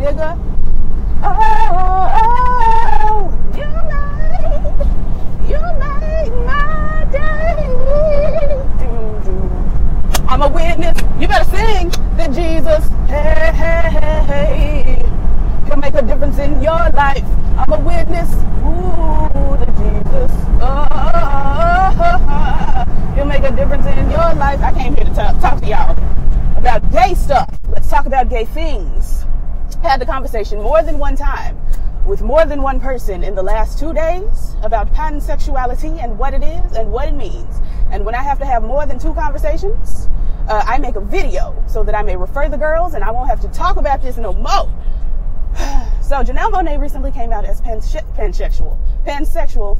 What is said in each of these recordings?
nigga. Oh, you make my day. I'm a witness. You better sing that Jesus, hey, can make a difference in your life. I'm a witness. Ooh, that Jesus, he'll make a difference in your life. I came here to talk to y'all about gay stuff. Let's talk about gay things. I had the conversation more than one time with more than one person in the last 2 days about pansexuality and what it is and what it means. And when I have to have more than 2 conversations, I make a video so that I may refer the girls and I won't have to talk about this no more. So Janelle Monáe recently came out as pansexual,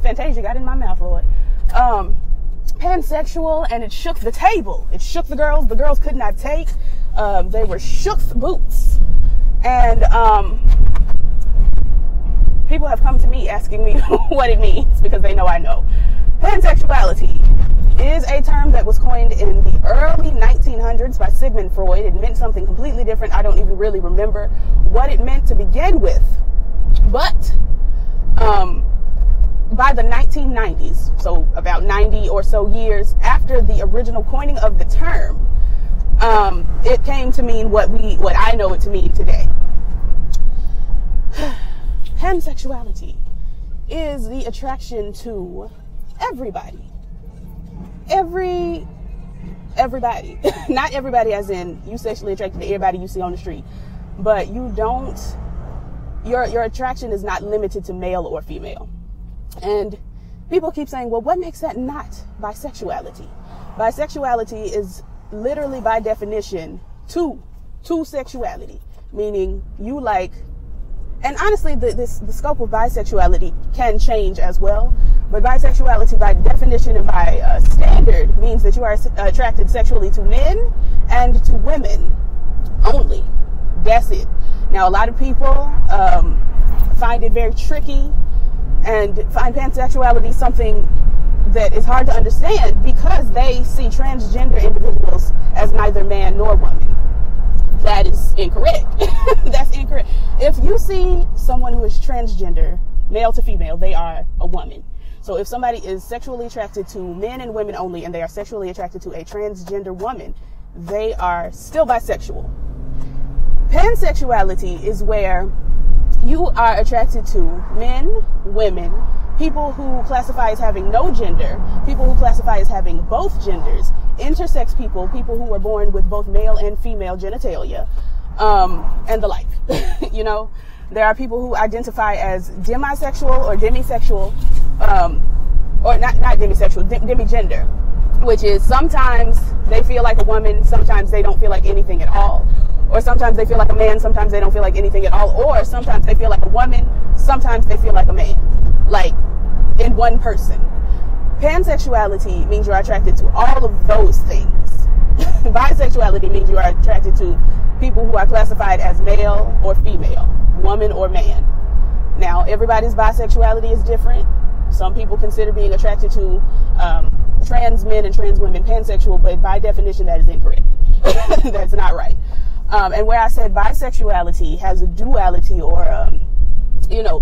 Fantasia got in my mouth, Lord. Pansexual, and it shook the table. It shook the girls. The girls could not take. They were shook boots. And people have come to me asking me what it means because they know I know. Pansexuality is a term that was coined in the early 1900s by Sigmund Freud. It meant something completely different. I don't even really remember what it meant to begin with. But by the 1990s, so about 90 or so years after the original coining of the term, it came to mean what I know it to mean today. Pansexuality is the attraction to everybody. Everybody. Not everybody as in you sexually attracted to everybody you see on the street, but your attraction is not limited to male or female. And people keep saying, well, what makes that not bisexuality? Bisexuality is literally by definition two sexuality, meaning you like, and honestly the scope of bisexuality can change as well, but bisexuality by definition and by standard means that you are attracted sexually to men and to women only. That's it. Now a lot of people find it very tricky and find pansexuality something that is hard to understand because they see transgender individuals as neither man nor woman. That is incorrect. That's incorrect. If you see someone who is transgender, male to female, they are a woman. So if somebody is sexually attracted to men and women only and they are sexually attracted to a transgender woman, they are still bisexual. Pansexuality is where you are attracted to men, women, people who classify as having no gender, people who classify as having both genders, intersex people, people who were born with both male and female genitalia, and the like. You know, there are people who identify as demisexual or demisexual, or not demisexual, demigender, which is sometimes they feel like a woman, sometimes they don't feel like anything at all. Or sometimes they feel like a man, sometimes they don't feel like anything at all. Or sometimes they feel like a woman, sometimes they feel like a man. Like, in one person. Pansexuality means you are attracted to all of those things. Bisexuality means you are attracted to people who are classified as male or female, woman or man. Now, everybody's bisexuality is different. Some people consider being attracted to trans men and trans women pansexual, but by definition, that is incorrect. That's not right. And where I said bisexuality has a duality or,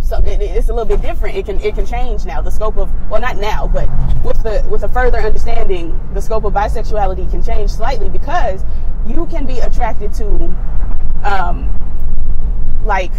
something, it's a little bit different. It can change now. The scope of, well, not now, but with a further understanding, the scope of bisexuality can change slightly because you can be attracted to, like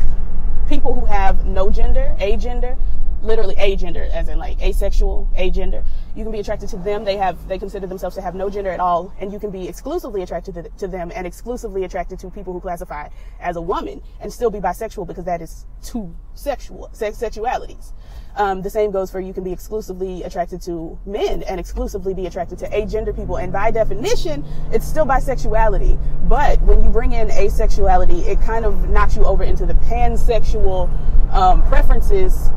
people who have no gender, agender, literally agender, as in like asexual, agender. You can be attracted to them. They consider themselves to have no gender at all, and you can be exclusively attracted to them and exclusively attracted to people who classify as a woman and still be bisexual because that is two sexualities. The same goes for you can be exclusively attracted to men and exclusively be attracted to agender people, and by definition, it's still bisexuality. But when you bring in asexuality, it kind of knocks you over into the pansexual preferences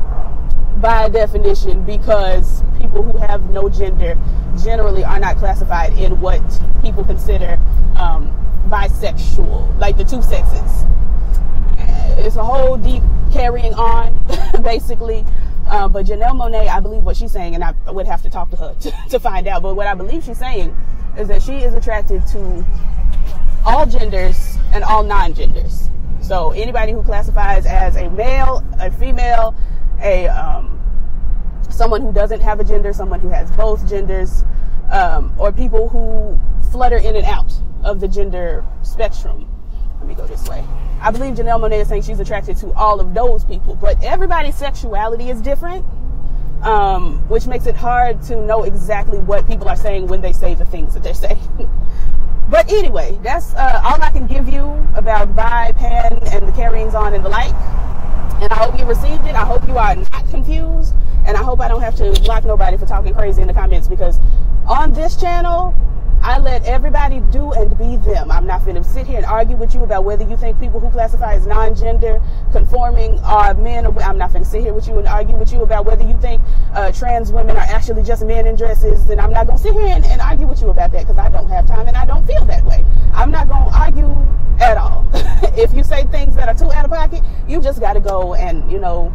by definition, because people who have no gender generally are not classified in what people consider bisexual, like the two sexes. It's a whole deep carrying on, basically. But Janelle Monáe, I believe what she's saying, and I would have to talk to her to find out, but what I believe she's saying is that she is attracted to all genders and all non-genders. So anybody who classifies as a male, a female, someone who doesn't have a gender, someone who has both genders, or people who flutter in and out of the gender spectrum. Let me go this way. I believe Janelle Monáe is saying she's attracted to all of those people, but everybody's sexuality is different, which makes it hard to know exactly what people are saying when they say the things that they're saying. But anyway, that's all I can give you about bi, pan, and the carryings on and the like. And I hope you received it. I hope you are not confused. And I hope I don't have to block nobody for talking crazy in the comments, because on this channel, I let everybody do and be them. I'm not going to sit here and argue with you about whether you think people who classify as non-gender conforming are men. I'm not going to sit here with you and argue with you about whether you think trans women are actually just men in dresses. And I'm not going to sit here and argue with you about that, because I don't have time and I don't feel that way. I'm not going to argue at all. If you say things that are too out of pocket, you just got to go and, you know,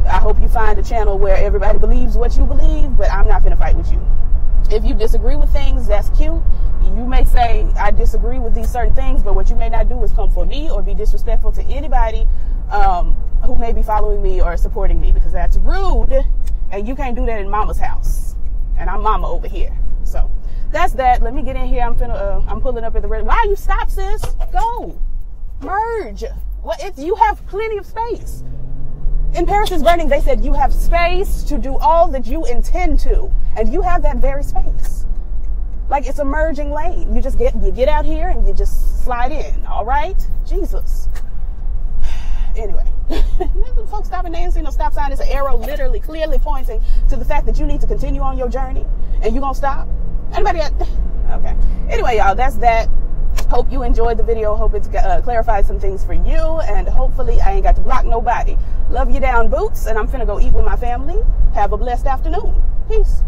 I hope you find a channel where everybody believes what you believe, but I'm not going to fight with you. If you disagree with things, that's cute. You may say, I disagree with these certain things, but what you may not do is come for me or be disrespectful to anybody who may be following me or supporting me, because that's rude, and you can't do that in mama's house. And I'm mama over here. So that's that. Let me get in here. I'm pulling up at the red. Why you stop, sis? Go. Merge. You have plenty of space. In Paris is Burning, they said you have space to do all that you intend to, and you have that very space. Like, it's a merging lane. You just get out here and you just slide in. All right, Jesus. Anyway, folks stopping. They ain't see no stop sign. It's an arrow, literally, clearly pointing to the fact that you need to continue on your journey, and you gonna stop. Anybody? Okay. Anyway, y'all, that's that. Hope you enjoyed the video. Hope it's clarified some things for you, and hopefully I ain't got to block nobody. Love you down, boots, and I'm finna go eat with my family. Have a blessed afternoon. Peace.